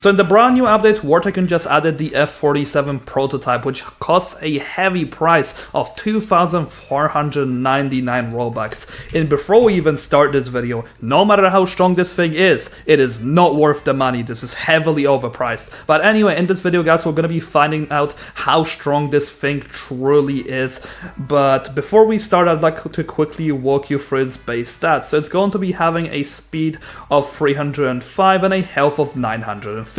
So in the brand new update, Tycoon just added the F-47 prototype, which costs a heavy price of 2,499 Robux. And before we even start this video, no matter how strong this thing is, it is not worth the money. This is heavily overpriced. But anyway, in this video, guys, we're going to be finding out how strong this thing truly is. But before we start, I'd like to quickly walk you through its base stats. So it's going to be having a speed of 305 and a health of 950.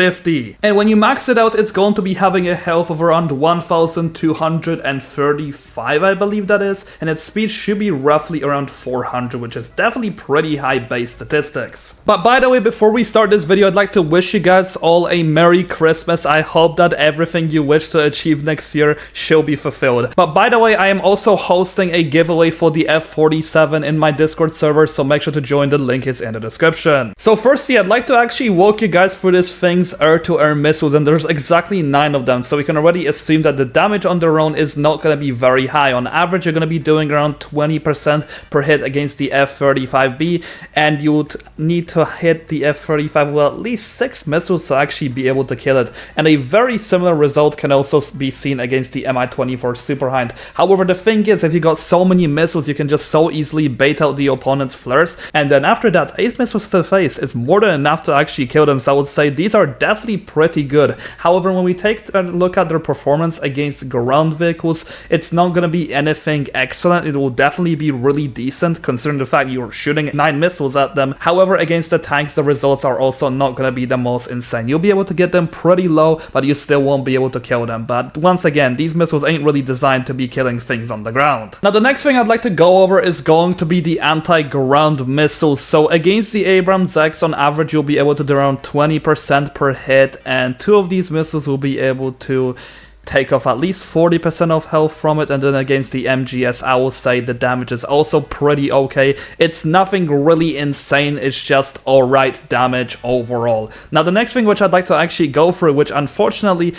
And when you max it out, it's going to be having a health of around 1,235, I believe that is, and its speed should be roughly around 400, which is definitely pretty high base statistics. But by the way, before we start this video, I'd like to wish you guys all a Merry Christmas. I hope that everything you wish to achieve next year shall be fulfilled. But by the way, I am also hosting a giveaway for the F-47 in my Discord server, so make sure to join. The link is in the description. So firstly, I'd like to actually walk you guys through this thing's air-to-air missiles, and there's exactly 9 of them, so we can already assume that the damage on their own is not going to be very high. On average, you're going to be doing around 20% per hit against the F-35B, and you would need to hit the F-35 with at least 6 missiles to actually be able to kill it. And a very similar result can also be seen against the Mi-24 Super Hind. However, the thing is, if you got so many missiles, you can just so easily bait out the opponent's flares, and then after that, 8 missiles to the face is more than enough to actually kill them. So I would say these are definitely pretty good. However, when we take a look at their performance against ground vehicles, it's not going to be anything excellent. It will definitely be really decent considering the fact you're shooting 9 missiles at them. However, against the tanks, the results are also not going to be the most insane. You'll be able to get them pretty low, but you still won't be able to kill them. But once again, these missiles ain't really designed to be killing things on the ground. Now, the next thing I'd like to go over is going to be the anti-ground missiles. So against the Abrams X, on average, you'll be able to do around 20% per hit, and 2 of these missiles will be able to take off at least 40% of health from it. And then against the MGS, I will say the damage is also pretty okay. It's nothing really insane, it's just alright damage overall. Now, the next thing which I'd like to actually go through, which unfortunately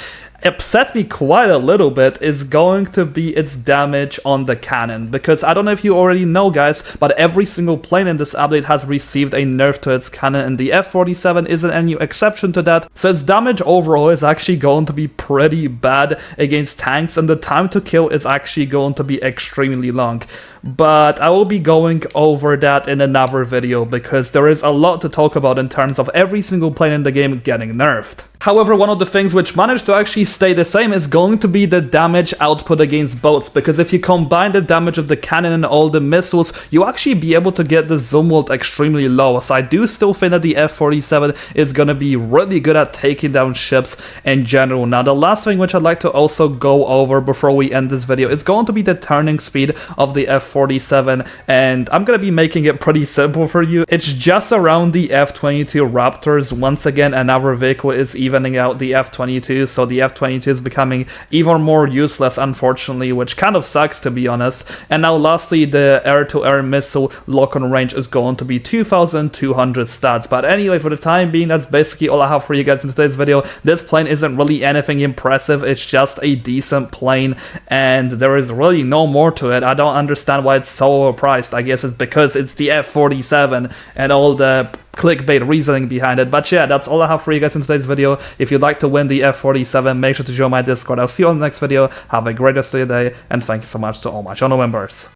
upset me quite a little bit, is going to be its damage on the cannon. Because I don't know if you already know, guys, but every single plane in this update has received a nerf to its cannon, and the F-47 isn't any exception to that. So its damage overall is actually going to be pretty bad against tanks, and the time to kill is actually going to be extremely long. But I will be going over that in another video, because there is a lot to talk about in terms of every single plane in the game getting nerfed. However, one of the things which managed to actually stay the same is going to be the damage output against boats, because if you combine the damage of the cannon and all the missiles, you actually be able to get the zoom world extremely low. So I do still think that the F-47 is going to be really good at taking down ships in general. Now, the last thing which I'd like to also go over before we end this video is going to be the turning speed of the F-47, and I'm going to be making it pretty simple for you. It's just around the F-22 Raptors. Once again, another vehicle is evening out the F-22, so the F-22 is becoming even more useless, unfortunately, which kind of sucks, to be honest. And now lastly, the air-to-air missile lock-on range is going to be 2,200 stats. But anyway, for the time being, that's basically all I have for you guys in today's video. This plane isn't really anything impressive, it's just a decent plane, and there is really no more to it. I don't understand why it's so overpriced. I guess it's because it's the F-47 and all the clickbait reasoning behind it. But yeah, that's all I have for you guys in today's video. If you'd like to win the F-47, make sure to join my Discord. I'll see you on the next video. Have a great rest of your day, and thank you so much to all my channel members.